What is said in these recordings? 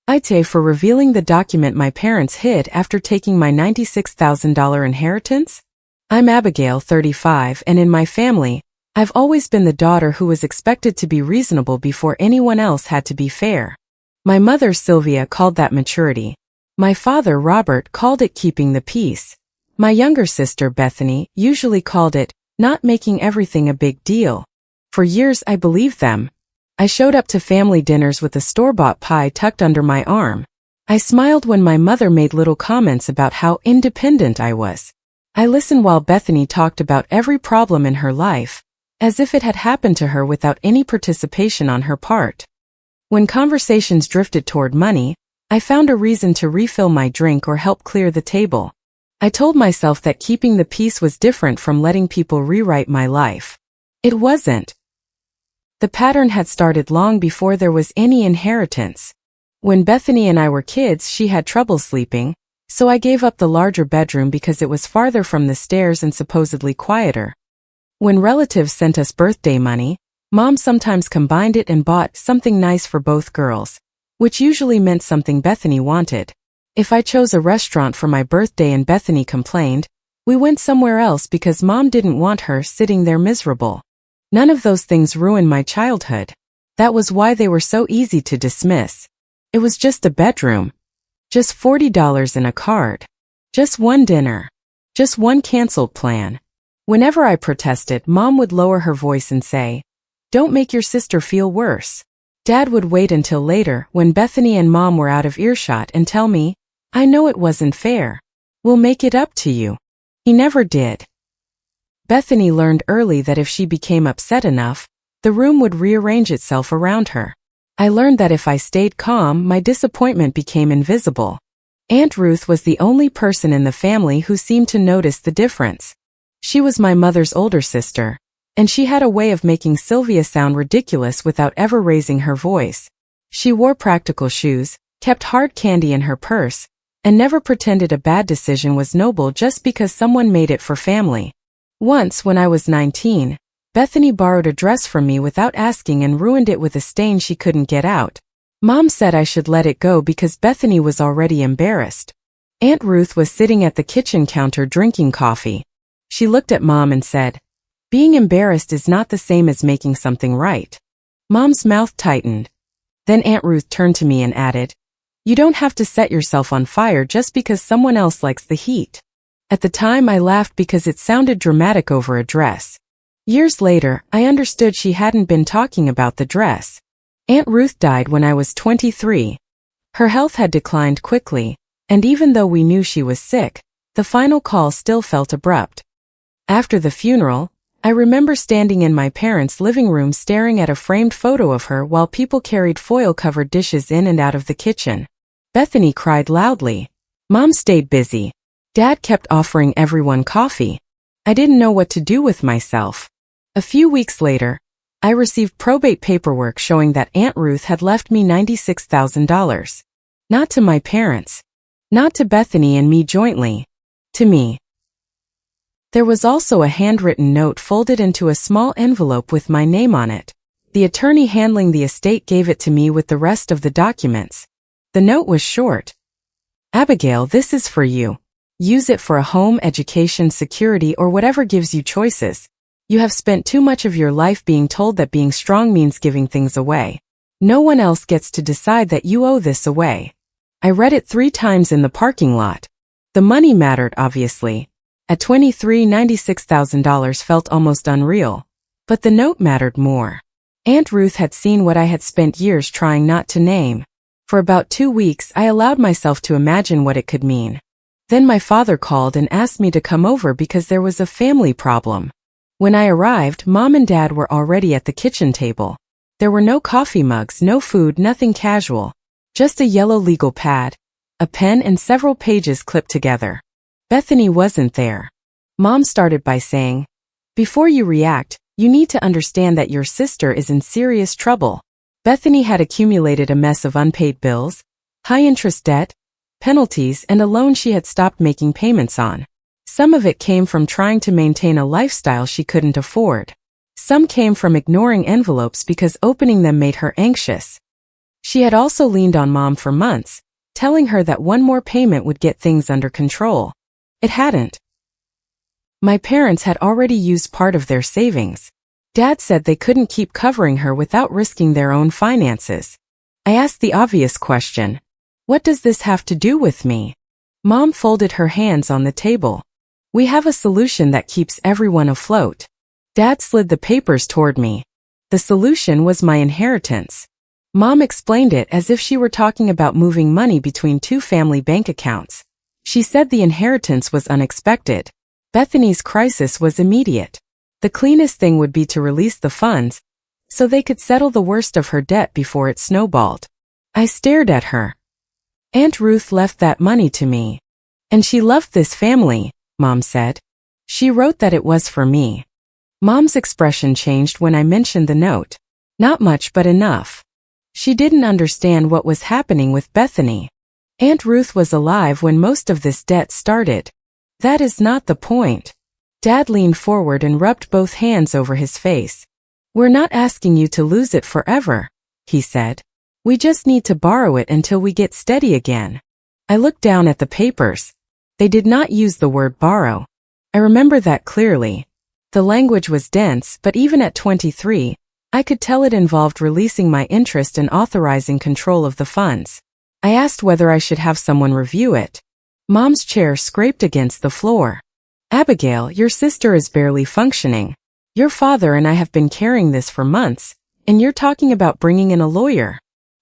AITA for revealing the document my parents hid after taking my $96,000 inheritance? I'm Abigail, 35, and in my family, I've always been the daughter who was expected to be reasonable before anyone else had to be fair. My mother, Sylvia, called that maturity. My father, Robert, called it keeping the peace. My younger sister, Bethany, usually called it not making everything a big deal. For years I believed them. I showed up to family dinners with a store-bought pie tucked under my arm. I smiled when my mother made little comments about how independent I was. I listened while Bethany talked about every problem in her life, as if it had happened to her without any participation on her part. When conversations drifted toward money, I found a reason to refill my drink or help clear the table. I told myself that keeping the peace was different from letting people rewrite my life. It wasn't. The pattern had started long before there was any inheritance. When Bethany and I were kids, she had trouble sleeping, so I gave up the larger bedroom because it was farther from the stairs and supposedly quieter. When relatives sent us birthday money, Mom sometimes combined it and bought something nice for both girls, which usually meant something Bethany wanted. If I chose a restaurant for my birthday and Bethany complained, we went somewhere else because Mom didn't want her sitting there miserable. None of those things ruined my childhood. That was why they were so easy to dismiss. It was just a bedroom. Just $40 in a card. Just one dinner. Just one canceled plan. Whenever I protested, Mom would lower her voice and say, "Don't make your sister feel worse." Dad would wait until later, when Bethany and Mom were out of earshot, and tell me, "I know it wasn't fair. We'll make it up to you." He never did. Bethany learned early that if she became upset enough, the room would rearrange itself around her. I learned that if I stayed calm, my disappointment became invisible. Aunt Ruth was the only person in the family who seemed to notice the difference. She was my mother's older sister, and she had a way of making Sylvia sound ridiculous without ever raising her voice. She wore practical shoes, kept hard candy in her purse, and never pretended a bad decision was noble just because someone made it for family. Once, when I was 19, Bethany borrowed a dress from me without asking and ruined it with a stain she couldn't get out. Mom said I should let it go because Bethany was already embarrassed. Aunt Ruth was sitting at the kitchen counter drinking coffee. She looked at Mom and said, "Being embarrassed is not the same as making something right." Mom's mouth tightened. Then Aunt Ruth turned to me and added, "You don't have to set yourself on fire just because someone else likes the heat." At the time I laughed because it sounded dramatic over a dress. Years later, I understood she hadn't been talking about the dress. Aunt Ruth died when I was 23. Her health had declined quickly, and even though we knew she was sick, the final call still felt abrupt. After the funeral, I remember standing in my parents' living room staring at a framed photo of her while people carried foil-covered dishes in and out of the kitchen. Bethany cried loudly. Mom stayed busy. Dad kept offering everyone coffee. I didn't know what to do with myself. A few weeks later, I received probate paperwork showing that Aunt Ruth had left me $96,000. Not to my parents. Not to Bethany and me jointly. To me. There was also a handwritten note folded into a small envelope with my name on it. The attorney handling the estate gave it to me with the rest of the documents. The note was short. "Abigail, this is for you. Use it for a home, education, security, or whatever gives you choices. You have spent too much of your life being told that being strong means giving things away. No one else gets to decide that you owe this away." I read it 3 times in the parking lot. The money mattered, obviously. At 23, $96,000 felt almost unreal. But the note mattered more. Aunt Ruth had seen what I had spent years trying not to name. For about 2 weeks, I allowed myself to imagine what it could mean. Then my father called and asked me to come over because there was a family problem. When I arrived, Mom and Dad were already at the kitchen table. There were no coffee mugs, no food, nothing casual. Just a yellow legal pad, a pen, and several pages clipped together. Bethany wasn't there. Mom started by saying, "Before you react, you need to understand that your sister is in serious trouble." Bethany had accumulated a mess of unpaid bills, high-interest debt, penalties, and a loan she had stopped making payments on. Some of it came from trying to maintain a lifestyle she couldn't afford. Some came from ignoring envelopes because opening them made her anxious. She had also leaned on Mom for months, telling her that one more payment would get things under control. It hadn't. My parents had already used part of their savings. Dad said they couldn't keep covering her without risking their own finances. I asked the obvious question. What does this have to do with me? Mom folded her hands on the table. We have a solution that keeps everyone afloat. Dad slid the papers toward me. The solution was my inheritance. Mom explained it as if she were talking about moving money between two family bank accounts. She said the inheritance was unexpected. Bethany's crisis was immediate. The cleanest thing would be to release the funds, so they could settle the worst of her debt before it snowballed. I stared at her. Aunt Ruth left that money to me. And she loved this family, Mom said. She wrote that it was for me. Mom's expression changed when I mentioned the note. Not much, but enough. She didn't understand what was happening with Bethany. Aunt Ruth was alive when most of this debt started. That is not the point. Dad leaned forward and rubbed both hands over his face. We're not asking you to lose it forever, he said. We just need to borrow it until we get steady again. I looked down at the papers. They did not use the word borrow. I remember that clearly. The language was dense, but even at 23, I could tell it involved releasing my interest and authorizing control of the funds. I asked whether I should have someone review it. Mom's chair scraped against the floor. Abigail, your sister is barely functioning. Your father and I have been carrying this for months, and you're talking about bringing in a lawyer.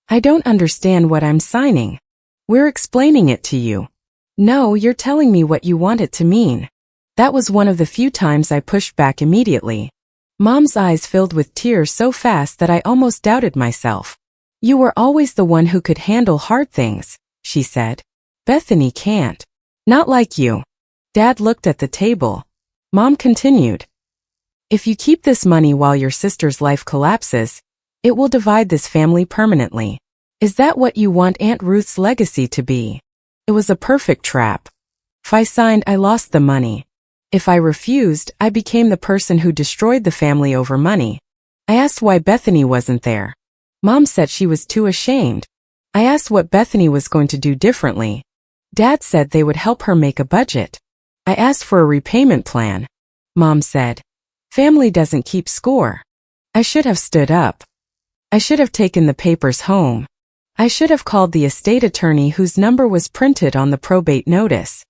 I don't understand what I'm signing. We're explaining it to you. No, you're telling me what you want it to mean. That was one of the few times I pushed back immediately. Mom's eyes filled with tears so fast that I almost doubted myself. You were always the one who could handle hard things, she said. Bethany can't. Not like you. Dad looked at the table. Mom continued. If you keep this money while your sister's life collapses, it will divide this family permanently. Is that what you want Aunt Ruth's legacy to be? It was a perfect trap. If I signed, I lost the money. If I refused, I became the person who destroyed the family over money. I asked why Bethany wasn't there. Mom said she was too ashamed. I asked what Bethany was going to do differently. Dad said they would help her make a budget. I asked for a repayment plan. Mom said, family doesn't keep score. I should have stood up. I should have taken the papers home. I should have called the estate attorney whose number was printed on the probate notice.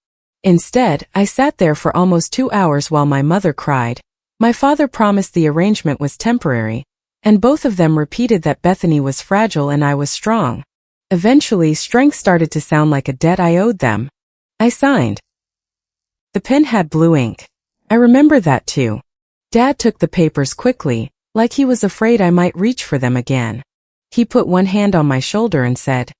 Instead, I sat there for almost 2 hours while my mother cried. My father promised the arrangement was temporary, and both of them repeated that Bethany was fragile and I was strong. Eventually, strength started to sound like a debt I owed them. I signed. The pen had blue ink. I remember that too. Dad took the papers quickly, like he was afraid I might reach for them again. He put one hand on my shoulder and said,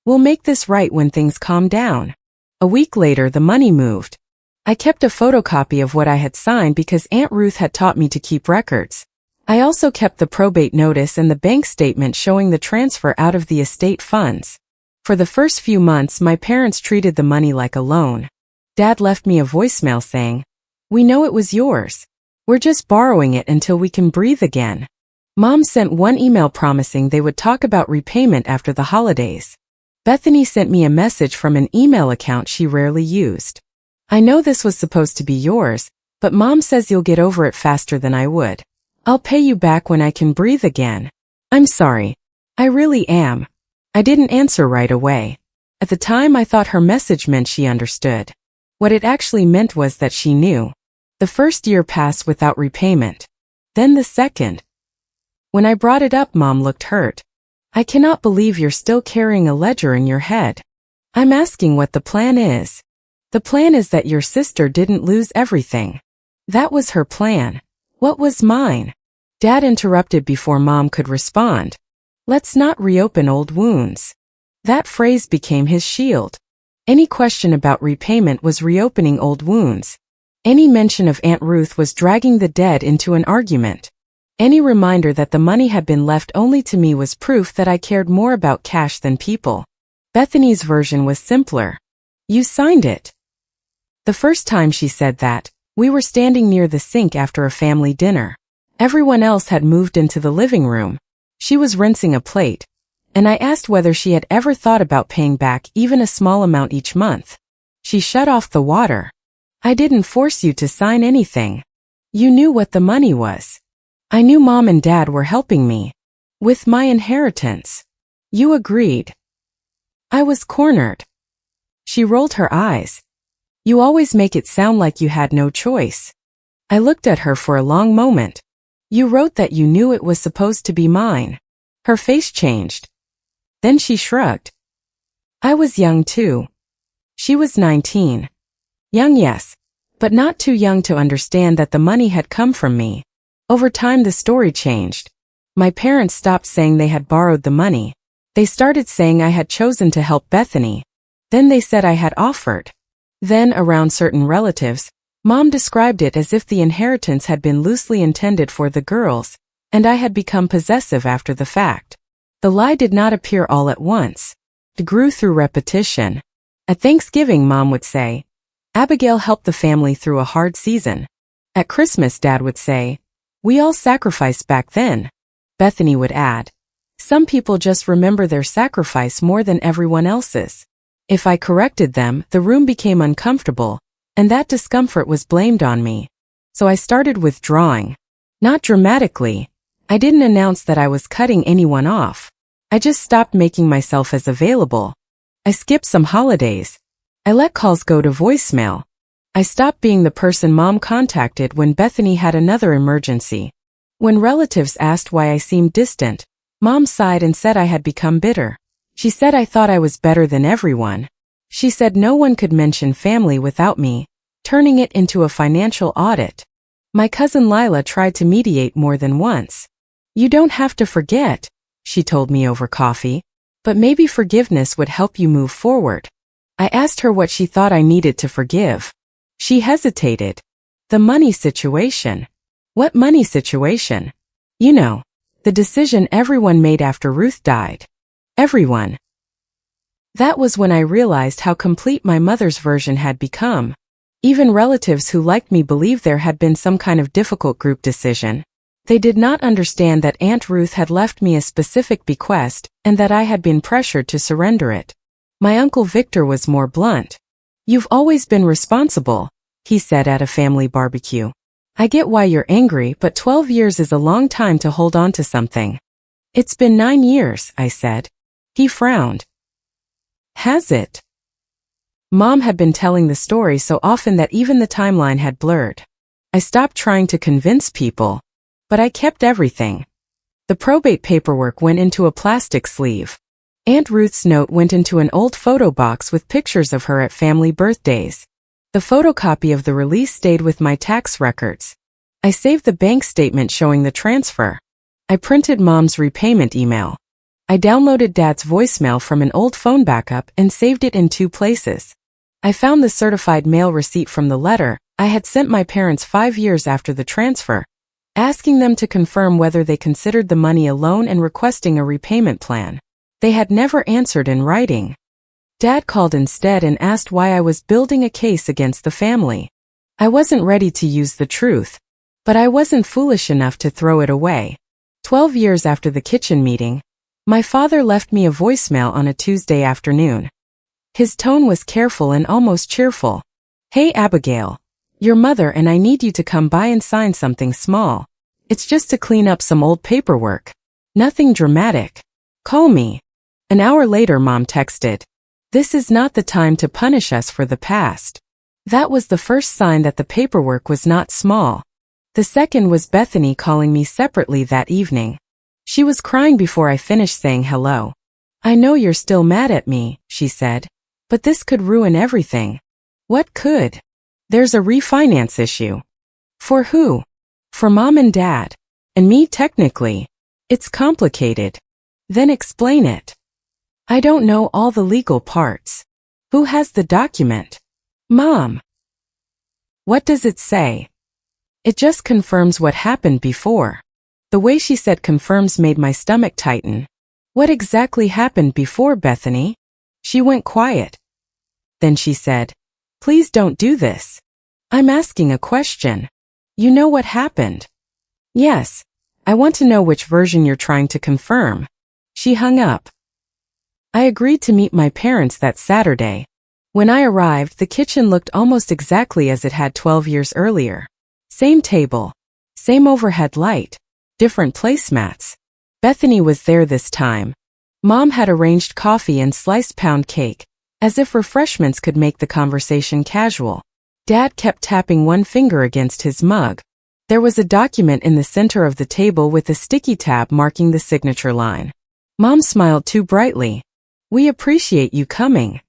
"We'll make this right when things calm down." A week later, the money moved. I kept a photocopy of what I had signed because Aunt Ruth had taught me to keep records. I also kept the probate notice and the bank statement showing the transfer out of the estate funds. For the first few months, my parents treated the money like a loan. Dad left me a voicemail saying, "We know it was yours. We're just borrowing it until we can breathe again." Mom sent one email promising they would talk about repayment after the holidays. Bethany sent me a message from an email account she rarely used. I know this was supposed to be yours, but Mom says you'll get over it faster than I would. I'll pay you back when I can breathe again. I'm sorry. I really am. I didn't answer right away. At the time, I thought her message meant she understood. What it actually meant was that she knew. The first year passed without repayment. Then the second. When I brought it up, Mom looked hurt. I cannot believe you're still carrying a ledger in your head. I'm asking what the plan is. The plan is that your sister didn't lose everything. That was her plan. What was mine? Dad interrupted before Mom could respond. Let's not reopen old wounds. That phrase became his shield. Any question about repayment was reopening old wounds. Any mention of Aunt Ruth was dragging the dead into an argument. Any reminder that the money had been left only to me was proof that I cared more about cash than people. Bethany's version was simpler. You signed it. The first time she said that, we were standing near the sink after a family dinner. Everyone else had moved into the living room. She was rinsing a plate, and I asked whether she had ever thought about paying back even a small amount each month. She shut off the water. I didn't force you to sign anything. You knew what the money was. I knew Mom and Dad were helping me with my inheritance. You agreed. I was cornered. She rolled her eyes. You always make it sound like you had no choice. I looked at her for a long moment. You wrote that you knew it was supposed to be mine. Her face changed. Then she shrugged. I was young too. She was 19. Young, yes, but not too young to understand that the money had come from me. Over time the story changed. My parents stopped saying they had borrowed the money. They started saying I had chosen to help Bethany. Then they said I had offered. Then, around certain relatives, Mom described it as if the inheritance had been loosely intended for the girls, and I had become possessive after the fact. The lie did not appear all at once. It grew through repetition. At Thanksgiving, Mom would say, Abigail helped the family through a hard season. At Christmas, Dad would say, we all sacrificed back then. Bethany would add, some people just remember their sacrifice more than everyone else's. If I corrected them, the room became uncomfortable, and that discomfort was blamed on me. So I started withdrawing. Not dramatically. I didn't announce that I was cutting anyone off. I just stopped making myself as available. I skipped some holidays. I let calls go to voicemail. I stopped being the person Mom contacted when Bethany had another emergency. When relatives asked why I seemed distant, Mom sighed and said I had become bitter. She said I thought I was better than everyone. She said no one could mention family without me, turning it into a financial audit. My cousin Lila tried to mediate more than once. You don't have to forget, she told me over coffee, but maybe forgiveness would help you move forward. I asked her what she thought I needed to forgive. She hesitated. The money situation. What money situation? You know, the decision everyone made after Ruth died. Everyone. That was when I realized how complete my mother's version had become. Even relatives who liked me believed there had been some kind of difficult group decision. They did not understand that Aunt Ruth had left me a specific bequest and that I had been pressured to surrender it. My Uncle Victor was more blunt. You've always been responsible, he said at a family barbecue. I get why you're angry, but 12 years is a long time to hold on to something. It's been 9 years, I said. He frowned. Has it? Mom had been telling the story so often that even the timeline had blurred. I stopped trying to convince people. But I kept everything. The probate paperwork went into a plastic sleeve. Aunt Ruth's note went into an old photo box with pictures of her at family birthdays. The photocopy of the release stayed with my tax records. I saved the bank statement showing the transfer. I printed Mom's repayment email. I downloaded Dad's voicemail from an old phone backup and saved it in 2 places. I found the certified mail receipt from the letter I had sent my parents 5 years after the transfer, asking them to confirm whether they considered the money a loan and requesting a repayment plan. They had never answered in writing. Dad called instead and asked why I was building a case against the family. I wasn't ready to use the truth, but I wasn't foolish enough to throw it away. 12 years after the kitchen meeting, my father left me a voicemail on a Tuesday afternoon. His tone was careful and almost cheerful. Hey Abigail, your mother and I need you to come by and sign something small. It's just to clean up some old paperwork. Nothing dramatic. Call me. An hour later, Mom texted. This is not the time to punish us for the past. That was the first sign that the paperwork was not small. The second was Bethany calling me separately that evening. She was crying before I finished saying hello. I know you're still mad at me, she said, but this could ruin everything. What could? There's a refinance issue. For who? For Mom and Dad. And me technically. It's complicated. Then explain it. I don't know all the legal parts. Who has the document? Mom. What does it say? It just confirms what happened before. The way she said confirms made my stomach tighten. What exactly happened before, Bethany? She went quiet. Then she said, please don't do this. I'm asking a question. You know what happened? Yes. I want to know which version you're trying to confirm. She hung up. I agreed to meet my parents that Saturday. When I arrived, the kitchen looked almost exactly as it had 12 years earlier. Same table. Same overhead light. Different placemats. Bethany was there this time. Mom had arranged coffee and sliced pound cake, as if refreshments could make the conversation casual. Dad kept tapping one finger against his mug. There was a document in the center of the table with a sticky tab marking the signature line. Mom smiled too brightly. "We appreciate you coming."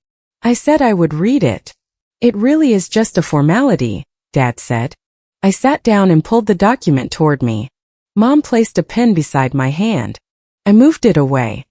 I said I would read it. "It really is just a formality," Dad said. I sat down and pulled the document toward me. Mom placed a pen beside my hand. I moved it away.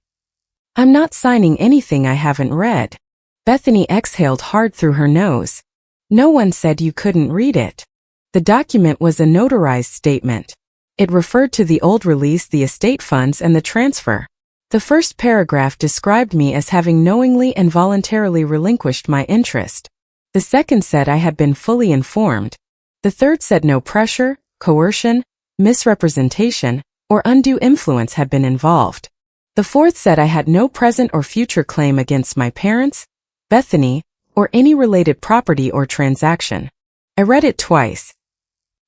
"I'm not signing anything I haven't read." Bethany exhaled hard through her nose. "No one said you couldn't read it." The document was a notarized statement. It referred to the old release, the estate funds, and the transfer. The first paragraph described me as having knowingly and voluntarily relinquished my interest. The second said I had been fully informed. The third said no pressure, coercion, misrepresentation, or undue influence had been involved. The fourth said I had no present or future claim against my parents, Bethany, or any related property or transaction. I read it twice.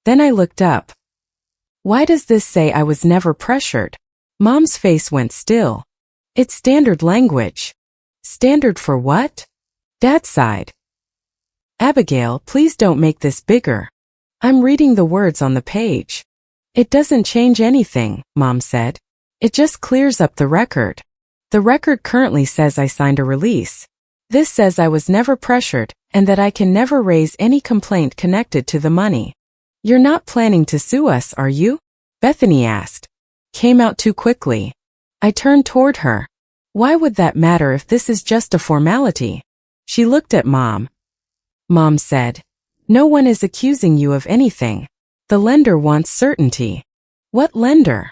Then I looked up. "Why does this say I was never pressured?" Mom's face went still. "It's standard language." "Standard for what?" Dad sighed. "Abigail, please don't make this bigger." I'm reading the words on the page. "It doesn't change anything," Mom said. "It just clears up the record. The record currently says I signed a release. This says I was never pressured and that I can never raise any complaint connected to the money." "You're not planning to sue us, are you?" Bethany asked. Came out too quickly. I turned toward her. "Why would that matter if this is just a formality?" She looked at Mom. Mom said, "No one is accusing you of anything. The lender wants certainty." "What lender?"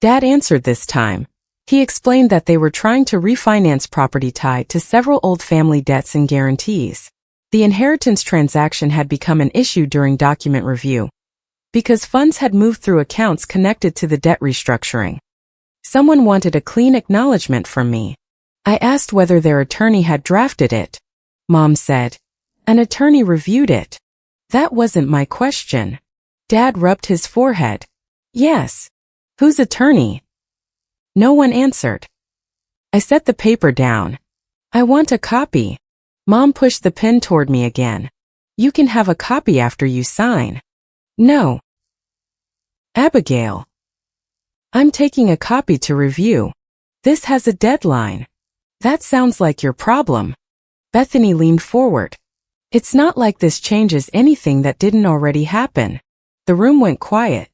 Dad answered this time. He explained that they were trying to refinance property tied to several old family debts and guarantees. The inheritance transaction had become an issue during document review, because funds had moved through accounts connected to the debt restructuring. Someone wanted a clean acknowledgement from me. I asked whether their attorney had drafted it. Mom said, "An attorney reviewed it." That wasn't my question. Dad rubbed his forehead. "Yes." "Whose attorney?" No one answered. I set the paper down. "I want a copy." Mom pushed the pen toward me again. "You can have a copy after you sign." "No." "Abigail, I'm taking a copy to review. This has a deadline." "That sounds like your problem." Bethany leaned forward. "It's not like this changes anything that didn't already happen." The room went quiet.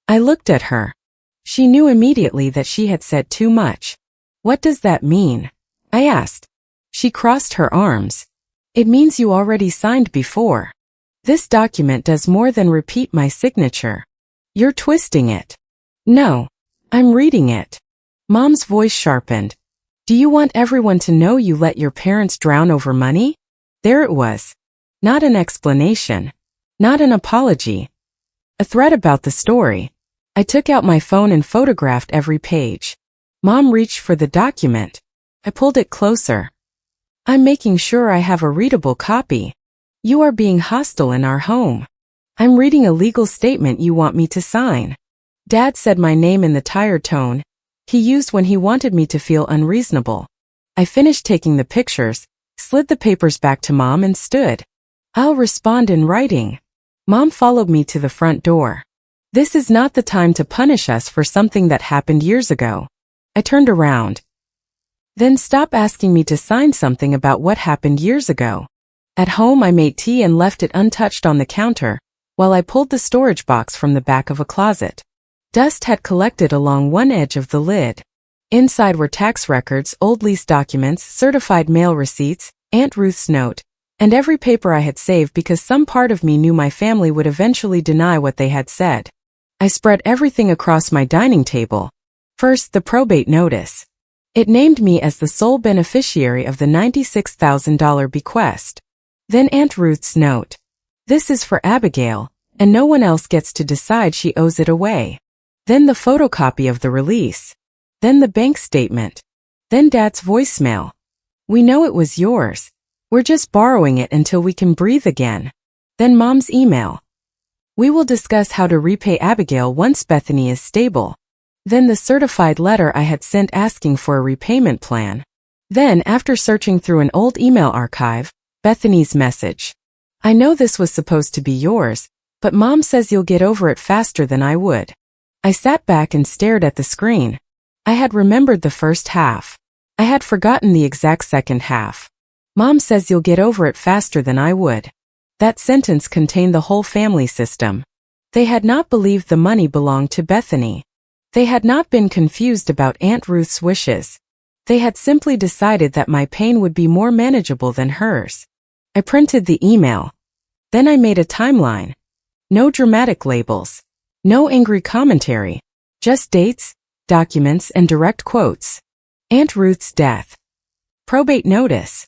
I looked at her. She knew immediately that she had said too much. "What does that mean?" I asked. She crossed her arms. "It means you already signed before. This document does more than repeat my signature. You're twisting it." "No, I'm reading it." Mom's voice sharpened. "Do you want everyone to know you let your parents drown over money?" There it was. Not an explanation. Not an apology. A thread about the story. I took out my phone and photographed every page. Mom reached for the document. I pulled it closer. "I'm making sure I have a readable copy. You are being hostile in our home. I'm reading a legal statement you want me to sign." Dad said my name in the tired tone he used when he wanted me to feel unreasonable. I finished taking the pictures, slid the papers back to Mom, and stood. "I'll respond in writing." Mom followed me to the front door. "This is not the time to punish us for something that happened years ago." I turned around. "Then stop asking me to sign something about what happened years ago." At home, I made tea and left it untouched on the counter, while I pulled the storage box from the back of a closet. Dust had collected along one edge of the lid. Inside were tax records, old lease documents, certified mail receipts, Aunt Ruth's note, and every paper I had saved because some part of me knew my family would eventually deny what they had said. I spread everything across my dining table. First, the probate notice. It named me as the sole beneficiary of the $96,000 bequest. Then Aunt Ruth's note. "This is for Abigail, and no one else gets to decide she owes it away." Then the photocopy of the release. Then the bank statement. Then Dad's voicemail. We know it was yours. We're just borrowing it until we can breathe again. Then Mom's email. We will discuss how to repay Abigail once Bethany is stable. Then the certified letter I had sent asking for a repayment plan. Then, after searching through an old email archive, Bethany's message. I know this was supposed to be yours, but Mom says you'll get over it faster than I would. I sat back and stared at the screen. I had remembered the first half. I had forgotten the exact second half. Mom says you'll get over it faster than I would. That sentence contained the whole family system. They had not believed the money belonged to Bethany. They had not been confused about Aunt Ruth's wishes. They had simply decided that my pain would be more manageable than hers. I printed the email. Then I made a timeline. No dramatic labels. No angry commentary. Just dates, documents, and direct quotes. Aunt Ruth's death. Probate notice.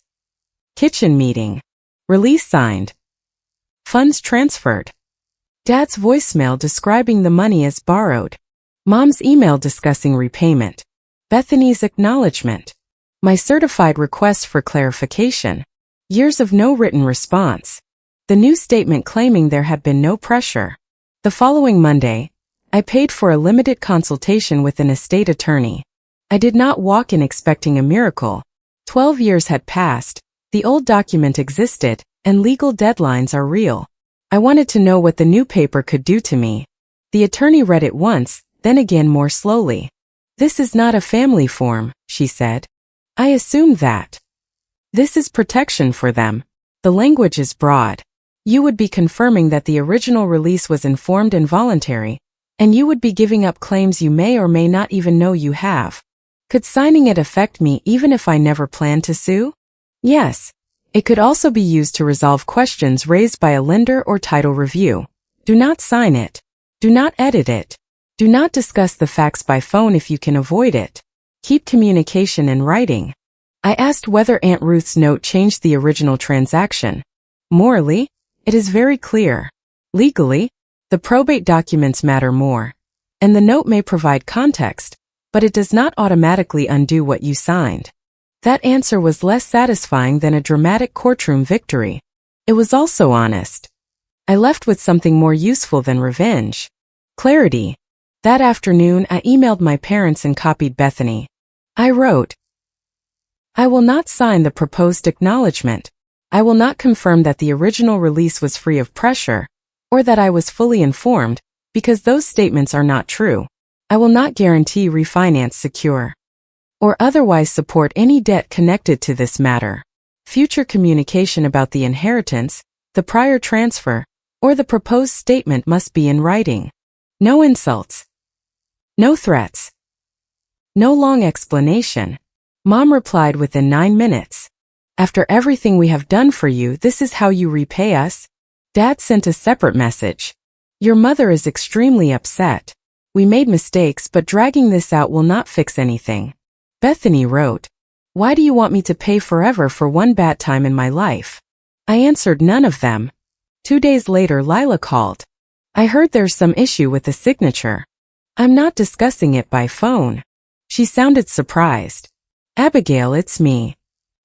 Kitchen meeting. Release signed. Funds transferred. Dad's voicemail describing the money as borrowed. Mom's email discussing repayment. Bethany's acknowledgement. My certified request for clarification. Years of no written response. The new statement claiming there had been no pressure. The following Monday, I paid for a limited consultation with an estate attorney. I did not walk in expecting a miracle. 12 years had passed, the old document existed, and legal deadlines are real. I wanted to know what the new paper could do to me. The attorney read it once, then again more slowly. This is not a family form, she said. I assumed that. This is protection for them. The language is broad. You would be confirming that the original release was informed and voluntary, and you would be giving up claims you may or may not even know you have. Could signing it affect me even if I never planned to sue? Yes. It could also be used to resolve questions raised by a lender or title review. Do not sign it. Do not edit it. Do not discuss the facts by phone if you can avoid it. Keep communication in writing. I asked whether Aunt Ruth's note changed the original transaction. Morally, it is very clear. Legally, the probate documents matter more. And the note may provide context, but it does not automatically undo what you signed. That answer was less satisfying than a dramatic courtroom victory. It was also honest. I left with something more useful than revenge. Clarity. That afternoon, I emailed my parents and copied Bethany. I wrote, I will not sign the proposed acknowledgement. I will not confirm that the original release was free of pressure, or that I was fully informed, because those statements are not true. I will not guarantee refinance secure, or otherwise support any debt connected to this matter. Future communication about the inheritance, the prior transfer, or the proposed statement must be in writing. No insults. No threats. No long explanation. Mom replied within 9 minutes. After everything we have done for you, this is how you repay us? Dad sent a separate message. Your mother is extremely upset. We made mistakes, but dragging this out will not fix anything. Bethany wrote, why do you want me to pay forever for one bad time in my life? I answered none of them. 2 days later, Lila called. I heard there's some issue with the signature. I'm not discussing it by phone. She sounded surprised. Abigail, it's me.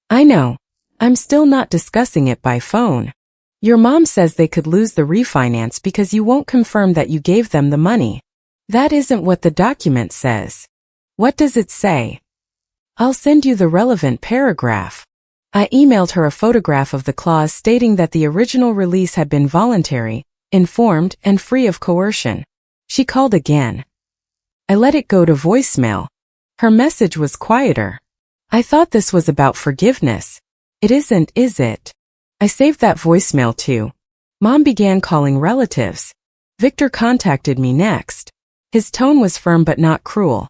I know. I'm still not discussing it by phone. Your mom says they could lose the refinance because you won't confirm that you gave them the money. That isn't what the document says. What does it say? I'll send you the relevant paragraph. I emailed her a photograph of the clause stating that the original release had been voluntary, informed, and free of coercion. She called again. I let it go to voicemail. Her message was quieter. I thought this was about forgiveness. It isn't, is it? I saved that voicemail too. Mom began calling relatives. Victor contacted me next. His tone was firm but not cruel.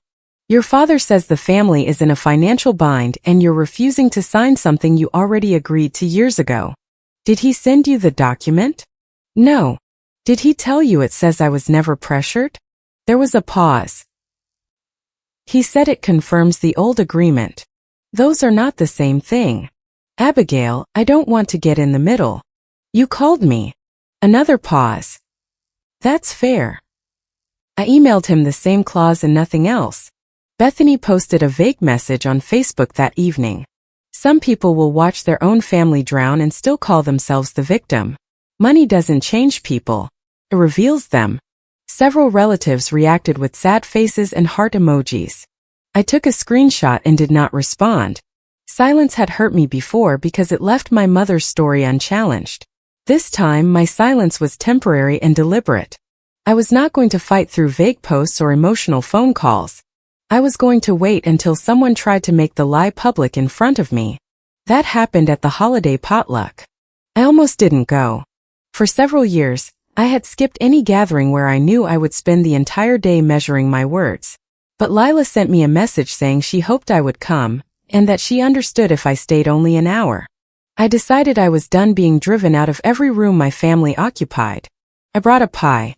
Your father says the family is in a financial bind and you're refusing to sign something you already agreed to years ago. Did he send you the document? No. Did he tell you it says I was never pressured? There was a pause. He said it confirms the old agreement. Those are not the same thing. Abigail, I don't want to get in the middle. You called me. Another pause. That's fair. I emailed him the same clause and nothing else. Bethany posted a vague message on Facebook that evening. Some people will watch their own family drown and still call themselves the victim. Money doesn't change people. It reveals them. Several relatives reacted with sad faces and heart emojis. I took a screenshot and did not respond. Silence had hurt me before because it left my mother's story unchallenged. This time, my silence was temporary and deliberate. I was not going to fight through vague posts or emotional phone calls. I was going to wait until someone tried to make the lie public in front of me. That happened at the holiday potluck. I almost didn't go. For several years, I had skipped any gathering where I knew I would spend the entire day measuring my words. But Lila sent me a message saying she hoped I would come, and that she understood if I stayed only an hour. I decided I was done being driven out of every room my family occupied. I brought a pie.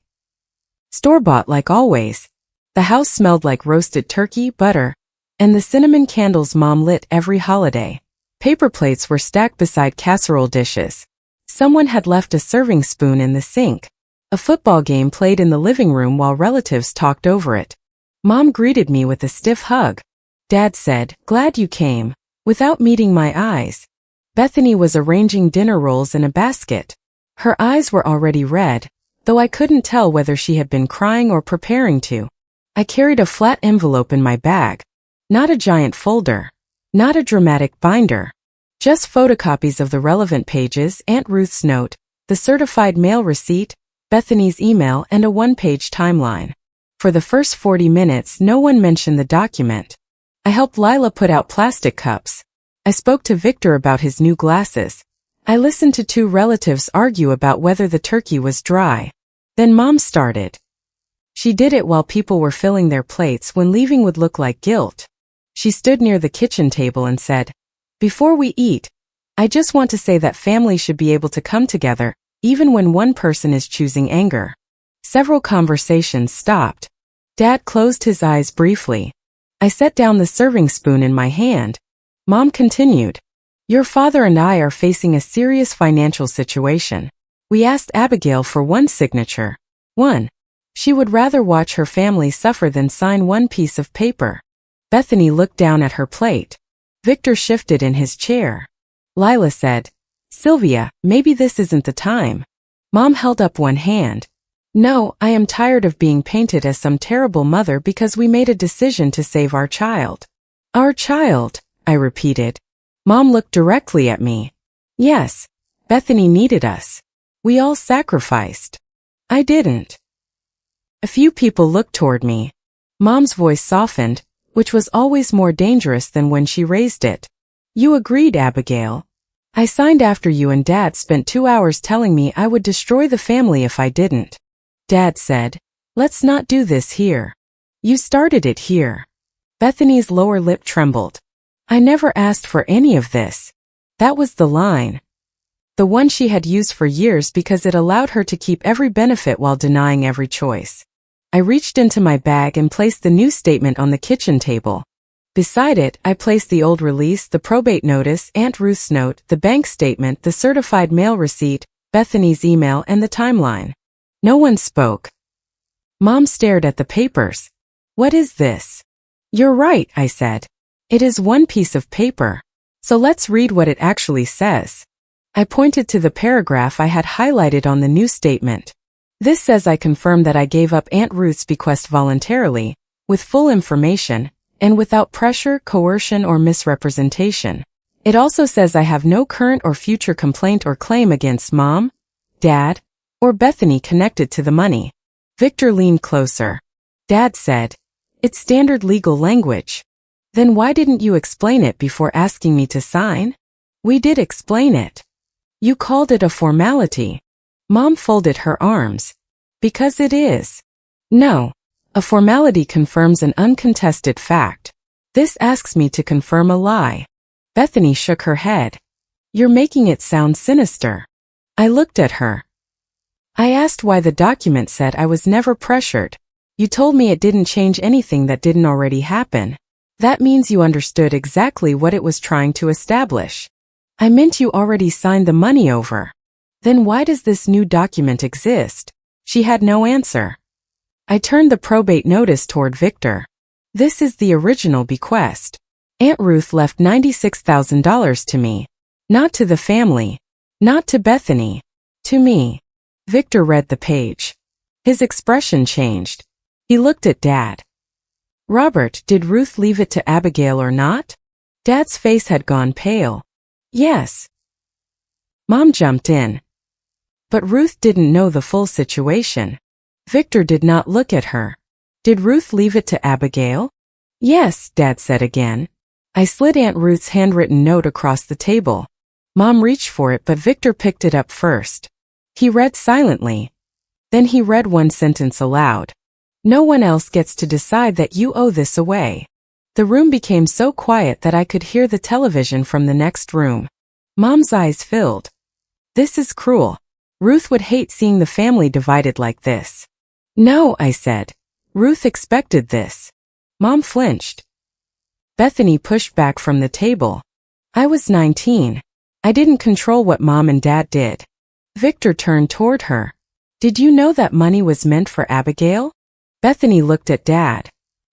Store-bought like always. The house smelled like roasted turkey, butter, and the cinnamon candles Mom lit every holiday. Paper plates were stacked beside casserole dishes. Someone had left a serving spoon in the sink. A football game played in the living room while relatives talked over it. Mom greeted me with a stiff hug. Dad said, "Glad you came," without meeting my eyes. Bethany was arranging dinner rolls in a basket. Her eyes were already red, though I couldn't tell whether she had been crying or preparing to. I carried a flat envelope in my bag. Not a giant folder. Not a dramatic binder. Just photocopies of the relevant pages, Aunt Ruth's note, the certified mail receipt, Bethany's email, and a one-page timeline. For the first 40 minutes, no one mentioned the document. I helped Lila put out plastic cups. I spoke to Victor about his new glasses. I listened to two relatives argue about whether the turkey was dry. Then Mom started. She did it while people were filling their plates when leaving would look like guilt. She stood near the kitchen table and said, "Before we eat, I just want to say that family should be able to come together, even when one person is choosing anger." Several conversations stopped. Dad closed his eyes briefly. I set down the serving spoon in my hand. Mom continued, "Your father and I are facing a serious financial situation. We asked Abigail for one signature. One. She would rather watch her family suffer than sign one piece of paper." Bethany looked down at her plate. Victor shifted in his chair. Lila said, "Sylvia, maybe this isn't the time." Mom held up one hand. "No, I am tired of being painted as some terrible mother because we made a decision to save our child." "Our child," I repeated. Mom looked directly at me. "Yes, Bethany needed us. We all sacrificed. I didn't." A few people looked toward me. Mom's voice softened, which was always more dangerous than when she raised it. "You agreed, Abigail. I signed after you and Dad spent 2 hours telling me I would destroy the family if I didn't." Dad said, "Let's not do this here. You started it here." Bethany's lower lip trembled. "I never asked for any of this." That was the line. The one she had used for years because it allowed her to keep every benefit while denying every choice. I reached into my bag and placed the new statement on the kitchen table. Beside it, I placed the old release, the probate notice, Aunt Ruth's note, the bank statement, the certified mail receipt, Bethany's email, and the timeline. No one spoke. Mom stared at the papers. "What is this?" "You're right," I said. "It is one piece of paper. So let's read what it actually says." I pointed to the paragraph I had highlighted on the new statement. "This says I confirm that I gave up Aunt Ruth's bequest voluntarily, with full information, and without pressure, coercion, or misrepresentation. It also says I have no current or future complaint or claim against Mom, Dad, or Bethany connected to the money." Victor leaned closer. Dad said, "It's standard legal language." "Then why didn't you explain it before asking me to sign?" "We did explain it. You called it a formality." Mom folded her arms. "Because it is. No. A formality confirms an uncontested fact. This asks me to confirm a lie." Bethany shook her head. "You're making it sound sinister." I looked at her. "I asked why the document said I was never pressured. You told me it didn't change anything that didn't already happen. That means you understood exactly what it was trying to establish." "I meant you already signed the money over." "Then why does this new document exist?" She had no answer. I turned the probate notice toward Victor. This is the original bequest. Aunt Ruth left $96,000 to me. Not to the family. Not to Bethany. To me. Victor read the page. His expression changed. He looked at Dad. Robert, did Ruth leave it to Abigail or not? Dad's face had gone pale. Yes. Mom jumped in. But Ruth didn't know the full situation. Victor did not look at her. Did Ruth leave it to Abigail? Yes, Dad said again. I slid Aunt Ruth's handwritten note across the table. Mom reached for it, but Victor picked it up first. He read silently. Then he read one sentence aloud. No one else gets to decide that you owe this away. The room became so quiet that I could hear the television from the next room. Mom's eyes filled. This is cruel. Ruth would hate seeing the family divided like this. No, I said. Ruth expected this. Mom flinched. Bethany pushed back from the table. I was 19. I didn't control what Mom and Dad did. Victor turned toward her. Did you know that money was meant for Abigail? Bethany looked at Dad.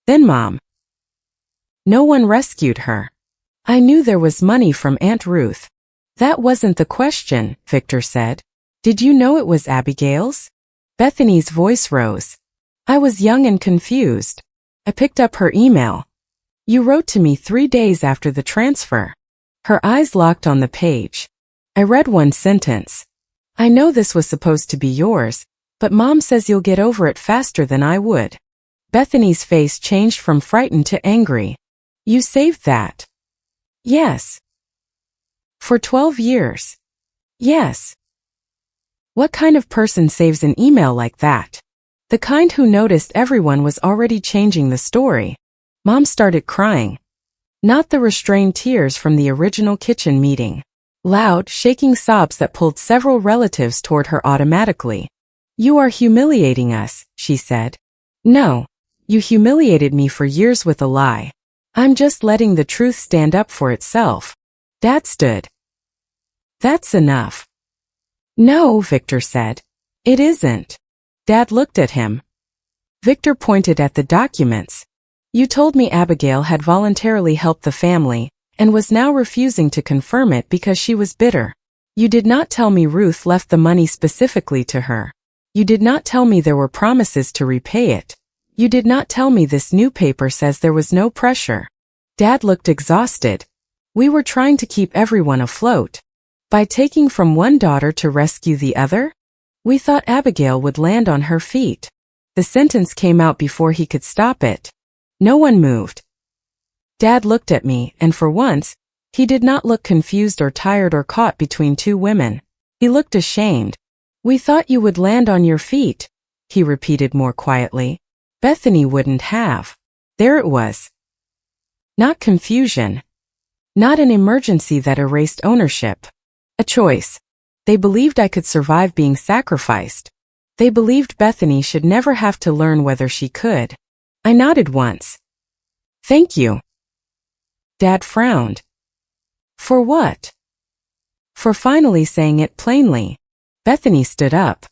Then Mom. No one rescued her. I knew there was money from Aunt Ruth. That wasn't the question, Victor said. Did you know it was Abigail's? Bethany's voice rose. I was young and confused. I picked up her email. You wrote to me 3 days after the transfer. Her eyes locked on the page. I read one sentence. I know this was supposed to be yours, but Mom says you'll get over it faster than I would. Bethany's face changed from frightened to angry. You saved that? Yes. For 12 years? Yes. What kind of person saves an email like that? The kind who noticed everyone was already changing the story. Mom started crying. Not the restrained tears from the original kitchen meeting. Loud, shaking sobs that pulled several relatives toward her automatically. You are humiliating us, she said. No. You humiliated me for years with a lie. I'm just letting the truth stand up for itself. Dad stood. That's enough. No, Victor said. It isn't. Dad looked at him. Victor pointed at the documents. You told me Abigail had voluntarily helped the family, and was now refusing to confirm it because she was bitter. You did not tell me Ruth left the money specifically to her. You did not tell me there were promises to repay it. You did not tell me this new paper says there was no pressure. Dad looked exhausted. We were trying to keep everyone afloat. By taking from one daughter to rescue the other? We thought Abigail would land on her feet. The sentence came out before he could stop it. No one moved. Dad looked at me, and for once, he did not look confused or tired or caught between two women. He looked ashamed. We thought you would land on your feet, he repeated more quietly. Bethany wouldn't have. There it was. Not confusion. Not an emergency that erased ownership. A choice. They believed I could survive being sacrificed. They believed Bethany should never have to learn whether she could. I nodded once. Thank you. Dad frowned. For what? For finally saying it plainly. Bethany stood up.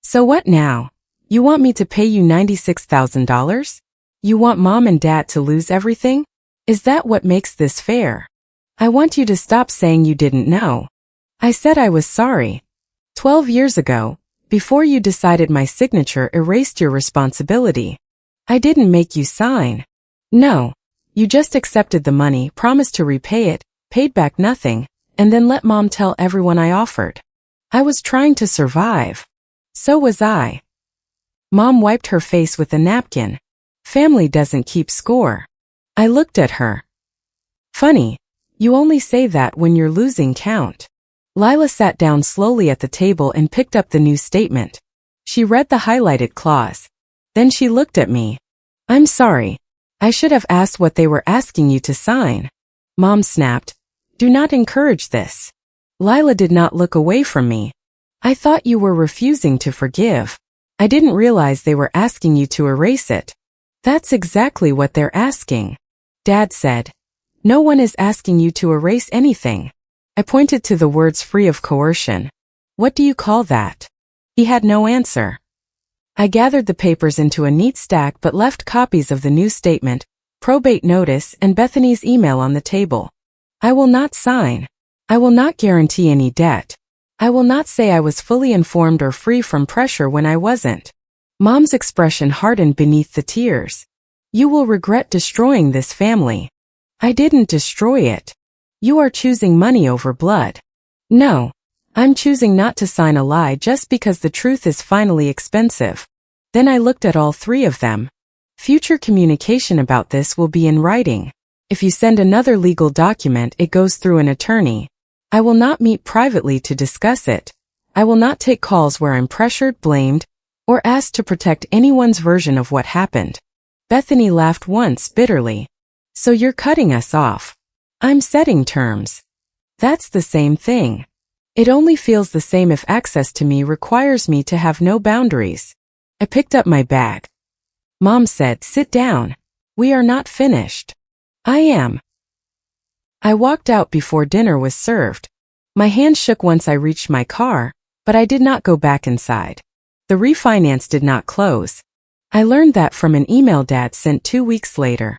So what now? You want me to pay you $96,000? You want Mom and Dad to lose everything? Is that what makes this fair? I want you to stop saying you didn't know. I said I was sorry. 12 years ago, before you decided my signature erased your responsibility. I didn't make you sign. No. You just accepted the money, promised to repay it, paid back nothing, and then let Mom tell everyone I offered. I was trying to survive. So was I. Mom wiped her face with a napkin. Family doesn't keep score. I looked at her. Funny. You only say that when you're losing count. Lila sat down slowly at the table and picked up the new statement. She read the highlighted clause. Then she looked at me. I'm sorry. I should have asked what they were asking you to sign. Mom snapped. Do not encourage this. Lila did not look away from me. I thought you were refusing to forgive. I didn't realize they were asking you to erase it. That's exactly what they're asking. Dad said. No one is asking you to erase anything. I pointed to the words free of coercion. What do you call that? He had no answer. I gathered the papers into a neat stack but left copies of the new statement, probate notice, and Bethany's email on the table. I will not sign. I will not guarantee any debt. I will not say I was fully informed or free from pressure when I wasn't. Mom's expression hardened beneath the tears. You will regret destroying this family. I didn't destroy it. You are choosing money over blood. No. I'm choosing not to sign a lie just because the truth is finally expensive. Then I looked at all three of them. Future communication about this will be in writing. If you send another legal document, it goes through an attorney. I will not meet privately to discuss it. I will not take calls where I'm pressured, blamed, or asked to protect anyone's version of what happened. Bethany laughed once bitterly. So you're cutting us off. I'm setting terms. That's the same thing. It only feels the same if access to me requires me to have no boundaries. I picked up my bag. Mom said, sit down. We are not finished. I am. I walked out before dinner was served. My hand shook once I reached my car, but I did not go back inside. The refinance did not close. I learned that from an email Dad sent 2 weeks later.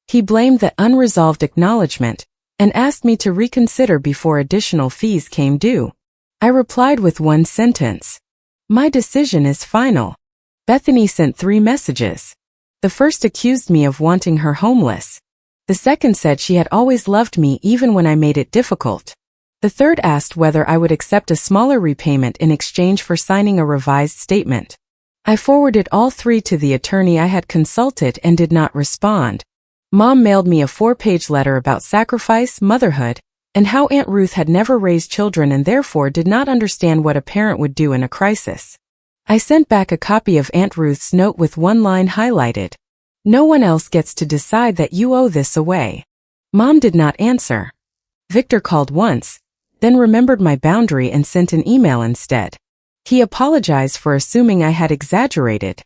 He blamed the unresolved acknowledgement and asked me to reconsider before additional fees came due. I replied with one sentence. My decision is final. Bethany sent 3 messages. The first accused me of wanting her homeless. The second said she had always loved me even when I made it difficult. The third asked whether I would accept a smaller repayment in exchange for signing a revised statement. I forwarded all 3 to the attorney I had consulted and did not respond. Mom mailed me a 4-page letter about sacrifice, motherhood, and how Aunt Ruth had never raised children and therefore did not understand what a parent would do in a crisis. I sent back a copy of Aunt Ruth's note with one line highlighted. No one else gets to decide that you owe this away. Mom did not answer. Victor called once, then remembered my boundary and sent an email instead. He apologized for assuming I had exaggerated.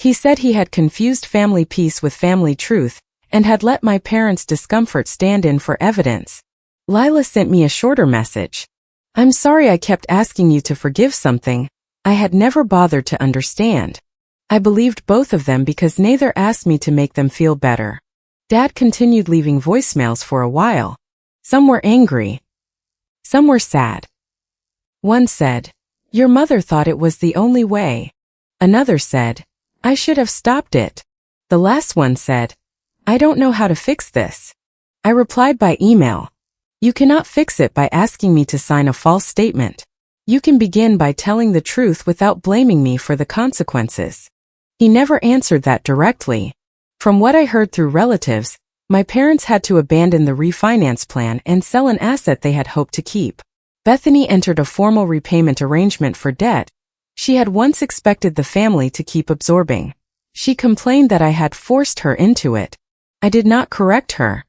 He said he had confused family peace with family truth, and had let my parents' discomfort stand in for evidence. Lila sent me a shorter message. I'm sorry I kept asking you to forgive something I had never bothered to understand. I believed both of them because neither asked me to make them feel better. Dad continued leaving voicemails for a while. Some were angry. Some were sad. One said, your mother thought it was the only way. Another said, I should have stopped it. The last one said, I don't know how to fix this. I replied by email. You cannot fix it by asking me to sign a false statement. You can begin by telling the truth without blaming me for the consequences. He never answered that directly. From what I heard through relatives, my parents had to abandon the refinance plan and sell an asset they had hoped to keep. Bethany entered a formal repayment arrangement for debt she had once expected the family to keep absorbing. She complained that I had forced her into it. I did not correct her.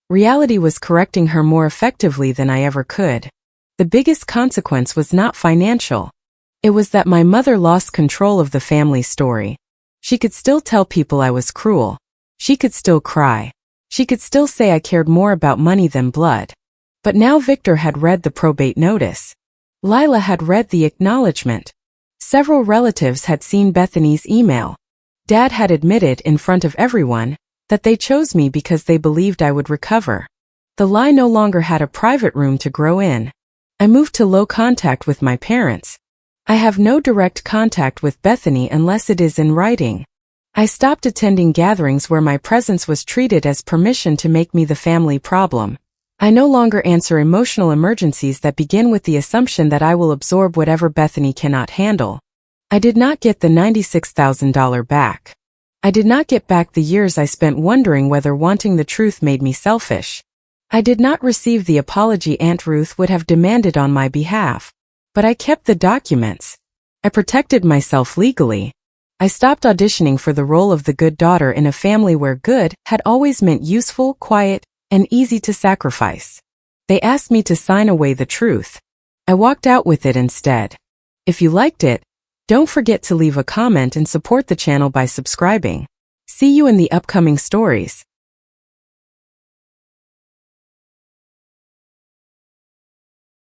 Reality was correcting her more effectively than I ever could. The biggest consequence was not financial. It was that my mother lost control of the family story. She could still tell people I was cruel. She could still cry. She could still say I cared more about money than blood. But now Victor had read the probate notice. Lila had read the acknowledgement. Several relatives had seen Bethany's email. Dad had admitted in front of everyone that they chose me because they believed I would recover. The lie no longer had a private room to grow in. I moved to low contact with my parents. I have no direct contact with Bethany unless it is in writing. I stopped attending gatherings where my presence was treated as permission to make me the family problem. I no longer answer emotional emergencies that begin with the assumption that I will absorb whatever Bethany cannot handle. I did not get the $96,000 back. I did not get back the years I spent wondering whether wanting the truth made me selfish. I did not receive the apology Aunt Ruth would have demanded on my behalf. But I kept the documents. I protected myself legally. I stopped auditioning for the role of the good daughter in a family where good had always meant useful, quiet, and easy to sacrifice. They asked me to sign away the truth. I walked out with it instead. If you liked it, don't forget to leave a comment and support the channel by subscribing. See you in the upcoming stories.